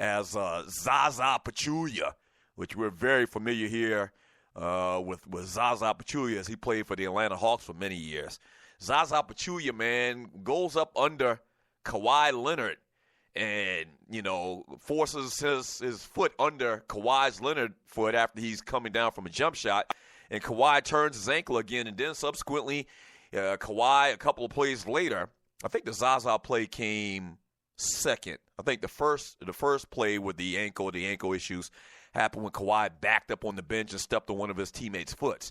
as Zaza Pachulia, which we're very familiar here with Zaza Pachulia, as he played for the Atlanta Hawks for many years. Zaza Pachulia, man, goes up under Kawhi Leonard and, forces his foot under Kawhi's Leonard foot after he's coming down from a jump shot. And Kawhi turns his ankle again, and then subsequently Kawhi, a couple of plays later, I think the Zaza play came second. I think the first play with the ankle issues happened when Kawhi backed up on the bench and stepped on one of his teammates' foot.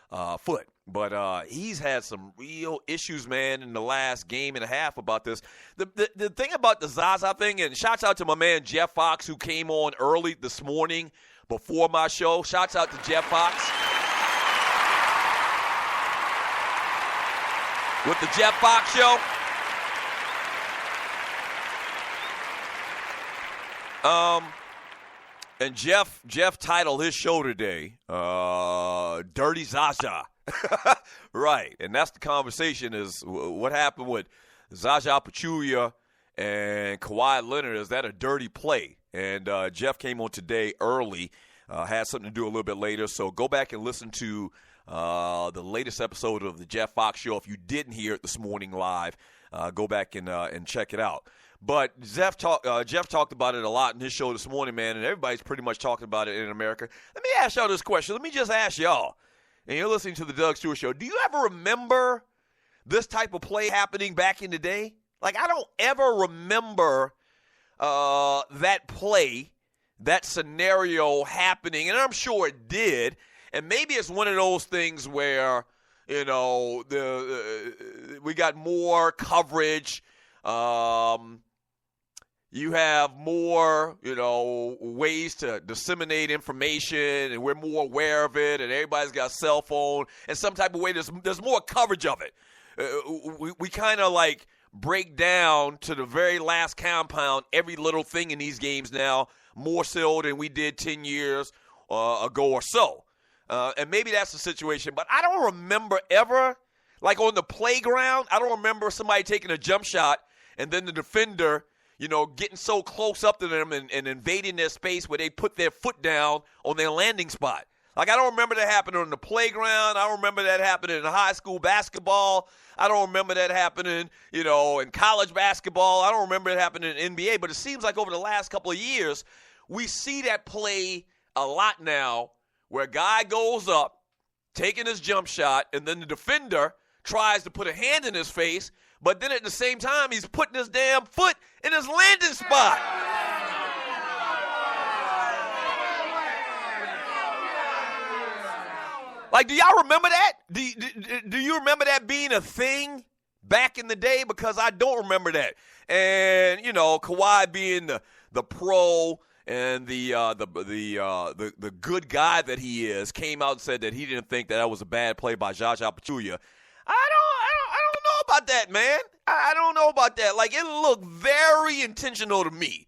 But he's had some real issues, man, in the last game and a half about this. The thing about the Zaza thing, and shouts out to my man Jeff Fox, who came on early this morning before my show. Shouts out to Jeff Fox. With the Jeff Fox Show. And Jeff titled his show today, Dirty Zaza. Right. And that's the conversation, is what happened with Zaza Pachulia and Kawhi Leonard. Is that a dirty play? And Jeff came on today early, had something to do a little bit later. So go back and listen to the latest episode of the Jeff Fox Show. If you didn't hear it this morning live, go back and check it out. But Jeff talked about it a lot in his show this morning, man, and everybody's pretty much talking about it in America. Let me ask y'all this question. Let me just ask y'all, and you're listening to the Doug Stewart Show, do you ever remember this type of play happening back in the day? Like, I don't ever remember that play, that scenario happening, and I'm sure it did. And maybe it's one of those things where, we got more coverage. You have more, ways to disseminate information, and we're more aware of it, and everybody's got a cell phone. In some type of way, there's more coverage of it. We kind of like break down to the very last compound every little thing in these games now, more so than we did 10 years ago or so. And maybe that's the situation, but I don't remember ever, like on the playground, I don't remember somebody taking a jump shot and then the defender, getting so close up to them and invading their space where they put their foot down on their landing spot. Like, I don't remember that happening on the playground. I don't remember that happening in high school basketball. I don't remember that happening, in college basketball. I don't remember it happening in NBA. But it seems like over the last couple of years, we see that play a lot now, where a guy goes up, taking his jump shot, and then the defender tries to put a hand in his face, but then at the same time, he's putting his damn foot in his landing spot. Like, do y'all remember that? Do you remember that being a thing back in the day? Because I don't remember that. And, Kawhi being the pro and the good guy that he is, came out and said that he didn't think that was a bad play by Zaza Pachulia. I don't know about that, man. I don't know about that. Like, it looked very intentional to me,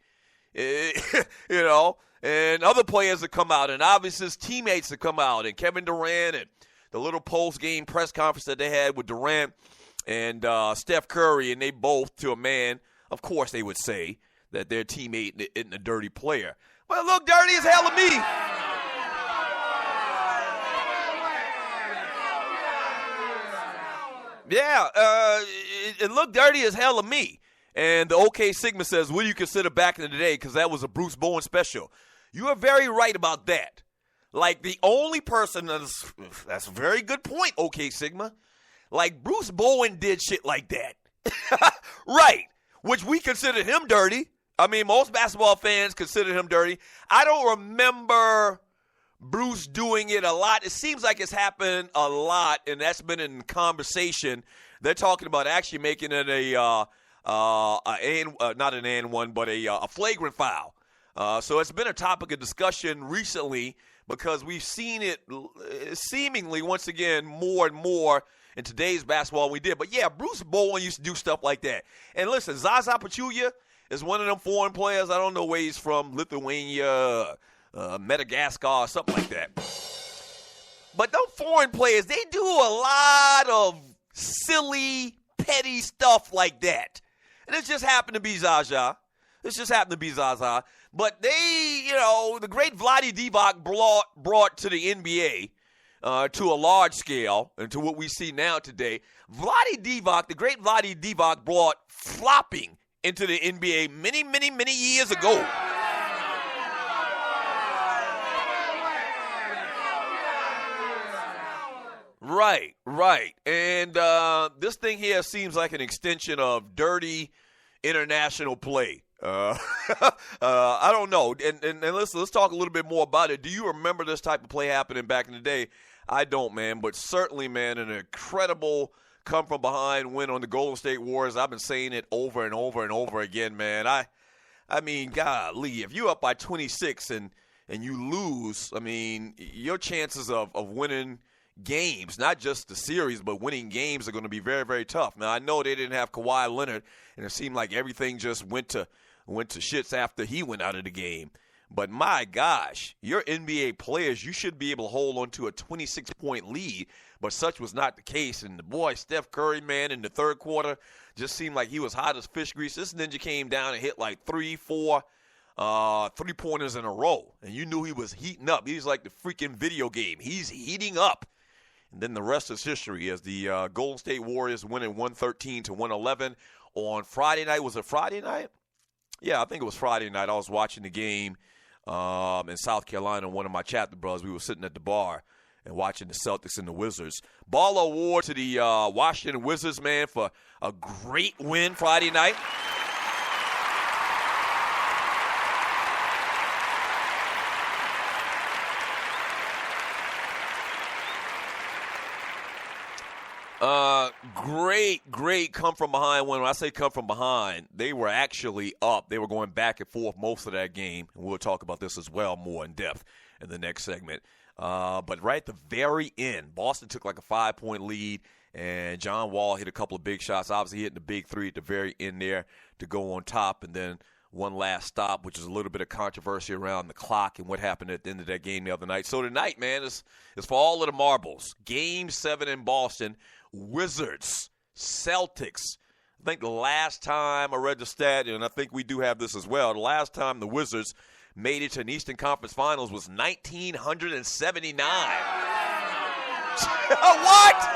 and other players that come out, and obviously his teammates that come out, and Kevin Durant, and the little post-game press conference that they had with Durant and Steph Curry, and they both, to a man, of course they would say that their teammate isn't a dirty player. Well, it looked dirty as hell to me. Yeah, it looked dirty as hell to me. And the OK Sigma says, what do you consider back in the day? Because that was a Bruce Bowen special. You are very right about that. Like, the only person that's a very good point, OK Sigma. Like, Bruce Bowen did shit like that. Right. Which we consider him dirty. I mean, most basketball fans consider him dirty. I don't remember Bruce doing it a lot. It seems like it's happened a lot, and that's been in conversation. They're talking about actually making it not an and one, but a flagrant foul. So it's been a topic of discussion recently because we've seen it seemingly once again more and more in today's basketball than we did. But yeah, Bruce Bowen used to do stuff like that. And listen, Zaza Pachulia is one of them foreign players. I don't know where he's from, Lithuania, Madagascar, something like that. But those foreign players, they do a lot of silly, petty stuff like that. And it just happened to be Zaza. This just happened to be Zaza. But they, the great Vlade Divac brought to the NBA to a large scale and to what we see now today. The great Vlade Divac brought flopping into the NBA many, many, many years ago. Right. And this thing here seems like an extension of dirty international play. I don't know. And let's talk a little bit more about it. Do you remember this type of play happening back in the day? I don't, man. But certainly, man, an incredible come-from-behind win on the Golden State Warriors. I've been saying it over and over and over again, man. I mean, golly, if you're up by 26 and you lose, I mean, your chances of winning games, not just the series, but winning games are going to be very, very tough. Now, I know they didn't have Kawhi Leonard, and it seemed like everything just went to shits after he went out of the game. But my gosh, your NBA players, you should be able to hold on to a 26-point lead, but such was not the case. And the boy, Steph Curry, man, in the third quarter just seemed like he was hot as fish grease. This ninja came down and hit like 3-4 three-pointers in a row, and you knew he was heating up. He's like the freaking video game. He's heating up. And then the rest is history as the Golden State Warriors winning 113-111 on Friday night. Was it Friday night? Yeah, I think it was Friday night. I was watching the game in South Carolina. One of my chapter brothers, we were sitting at the bar and watching the Celtics and the Wizards. Baller award to the Washington Wizards, man, for a great win Friday night. Great come from behind win. When I say come from behind, they were actually up. They were going back and forth most of that game, and we'll talk about this as well more in depth in the next segment. But right at the very end, Boston took like a 5-point lead, and John Wall hit a couple of big shots, obviously hitting the big three at the very end there to go on top, and then one last stop, which is a little bit of controversy around the clock and what happened at the end of that game the other night. So tonight, man, is for all of the marbles. Game 7 in Boston. Wizards, Celtics. I think the last time I read the stat, and I think we do have this as well, the last time the Wizards made it to an Eastern Conference Finals was 1979. What?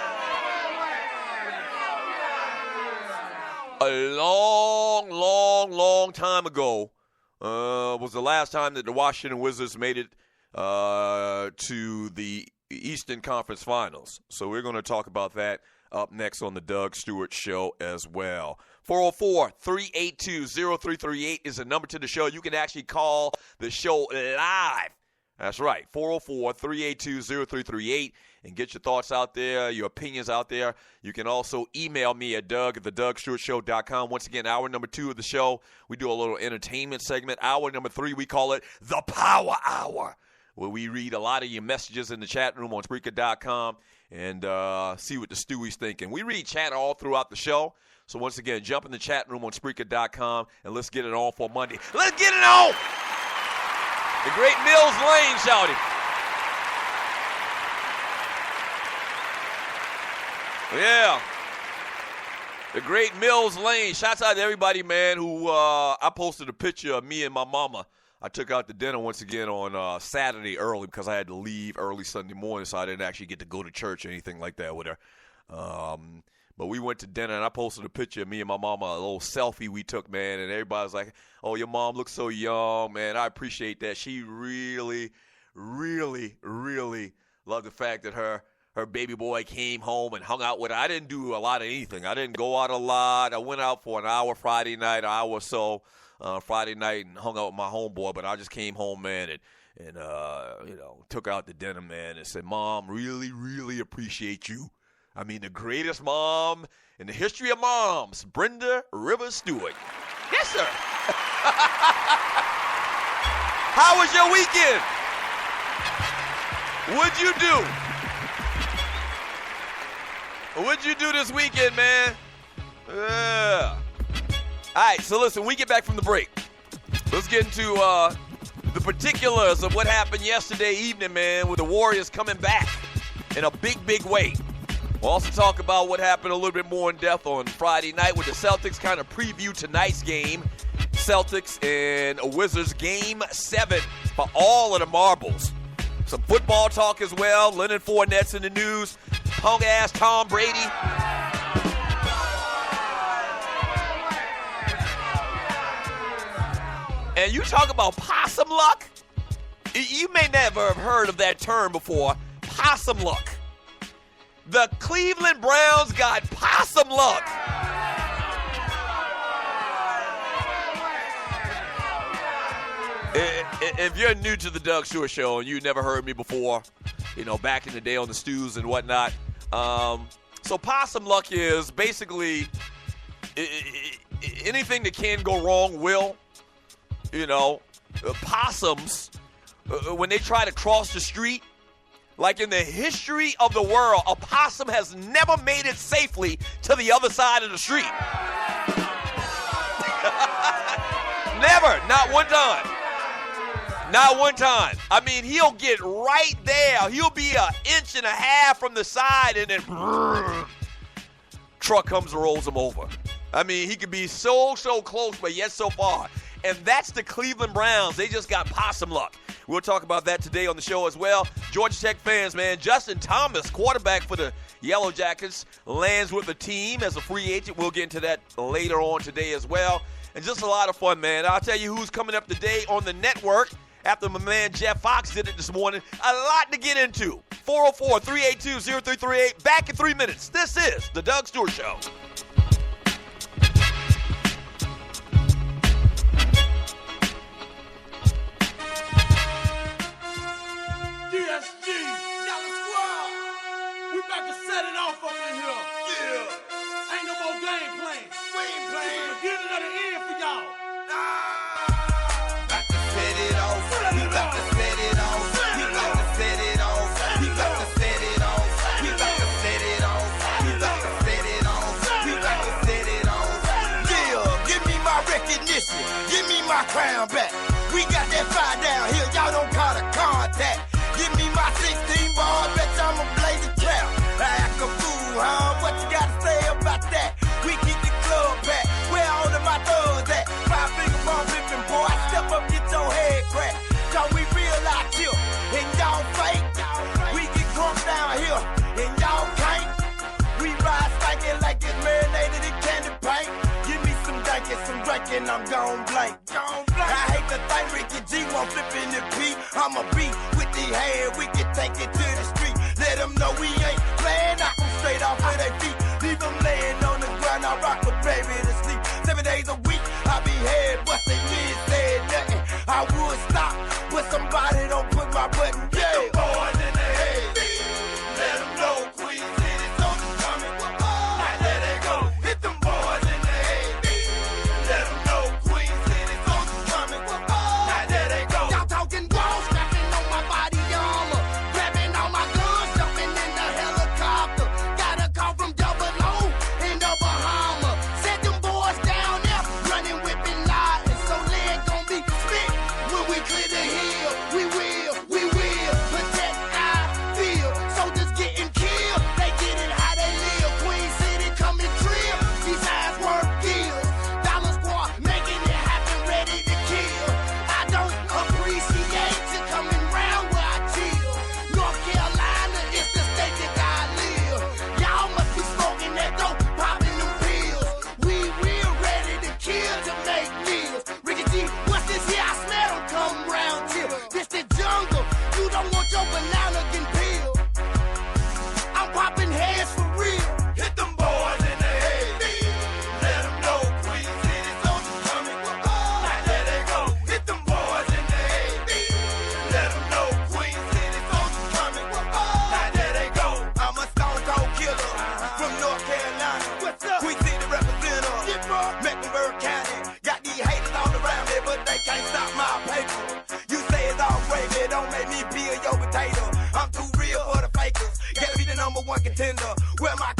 A long time ago was the last time that the Washington Wizards made it to the Eastern Conference Finals. So we're going to talk about that up next on the Doug Stewart Show as well. 404-382-0338 is the number to the show. You can actually call the show live. That's right, 404-382-0338, and get your thoughts out there, your opinions out there. You can also email me at doug@thedougstewartshow.com. Once again, hour number 2 of the show, we do a little entertainment segment. Hour number 3, we call it the Power Hour, where we read a lot of your messages in the chat room on Spreaker.com and see what the Stewie's thinking. We read chat all throughout the show. So once again, jump in the chat room on Spreaker.com and let's get it on for Monday. Let's get it on! The great Mills Lane shouted. Yeah. The great Mills Lane. Shouts out to everybody, man, who I posted a picture of me and my mama. I took out to dinner once again on Saturday early because I had to leave early Sunday morning, so I didn't actually get to go to church or anything like that with her. But we went to dinner, and I posted a picture of me and my mama, a little selfie we took, man, and everybody was like, oh, your mom looks so young, man. I appreciate that. She really, really, really loved the fact that her baby boy came home and hung out with her. I didn't do a lot of anything. I didn't go out a lot. I went out for an hour Friday night, an hour or so Friday night and hung out with my homeboy, but I just came home, man, and took out to dinner, man, and said, Mom, really, really appreciate you. I mean, the greatest mom in the history of moms, Brenda Rivers Stewart. Yes, sir. How was your weekend? What'd you do this weekend, man? Yeah. All right, so listen, we get back from the break. Let's get into the particulars of what happened yesterday evening, man, with the Warriors coming back in a big, big way. We'll also talk about what happened a little bit more in depth on Friday night with the Celtics, kind of preview tonight's game. Celtics and Wizards Game 7 for all of the marbles. Some football talk as well. Leonard Fournette's in the news. Punk-ass Tom Brady. And you talk about possum luck? You may never have heard of that term before. Possum luck. The Cleveland Browns got possum luck. If you're new to the Doug Stewart Show and you never heard me before, back in the day on the stews and whatnot, so possum luck is basically anything that can go wrong will. Possums, when they try to cross the street, like in the history of the world, a possum has never made it safely to the other side of the street. Never, not one time. Not one time. I mean, he'll get right there. He'll be an inch and a half from the side, and then truck comes and rolls him over. I mean, he could be so close, but yet so far. And that's the Cleveland Browns. They just got possum luck. We'll talk about that today on the show as well. Georgia Tech fans, man, Justin Thomas, quarterback for the Yellow Jackets, lands with the team as a free agent. We'll get into that later on today as well. And just a lot of fun, man. I'll tell you who's coming up today on the network after my man Jeff Fox did it this morning. A lot to get into. 404-382-0338. Back in 3 minutes. This is the Doug Stewart Show. DSG, Dallas Squad. We about to set it off up in here. Yeah. Ain't no more game playing. We ain't playing. It's the beginning of the end for y'all. About to set it off. We about to set it off. We about to set it off. We about to set it off. We about to set it off. We about to set it off. We about to set it off. Yeah, give me my recognition. Give me my crown back. We got that fire down here. Y'all don't call it contact. Give me my 16 ball, bet I'ma blaze a trap. Act a fool, huh? What you gotta say about that? We keep the club packed. Where all of my thugs at? 5 finger ball ripping, boy. Step up, get your head cracked. Cause we real out here, and y'all fake. We get drunk down here, and y'all can't. We ride stinking like it's marinated in candy paint. Give me some drinking, I'm gon' blank. I hate to think Ricky G won't flipping the P. I'ma be with the head, we can take it to the street. Let them know we ain't playing, knock them straight off of their feet. Leave them laying on the ground, I rock a baby to sleep. 7 days a week, I be head busting, you ain't said nothing. I would stop, but somebody don't put my button. Yeah, boys in the head. Let them know Queen City soldiers coming. Now there they go. Hit them boys in the head. Let them know Queen City soldiers coming. Now there they go. Y'all talking walls, strapping on my body armor, grabbing all my guns, jumping in the helicopter. Got a call from Double O in the Bahamas. Set them boys down there, running, whipping, lying. So lead gon' be spit when we clear the hill. We will protect our field. Soldiers getting killed, they get it how they live. Queen City coming trill, these eyes work deals. Dollar Squad making it happen, ready to kill. I don't appreciate you coming round where I chill. North Carolina is the state that I live. Y'all must be smoking that dope, popping them pills. We real ready to kill to make meals. Ricky G, what's this here? I smell them come round here. This the jungle. You don't want your banana getting peeled. I'm popping heads for real. Hit them boys in the head. Let them know Queen City soldiers coming. Now there they go. Hit them boys in the head. Let them know Queen City soldiers coming. Now there they go. I'm a stone cold killer from North Carolina. What's up? Queen City representative. Mecklenburg County. Got these haters all around me, but they can't stop my paper. You say it's all gravy, don't make me peel your potato. I'm too real for the fakers. Gotta be the #1 contender. Where my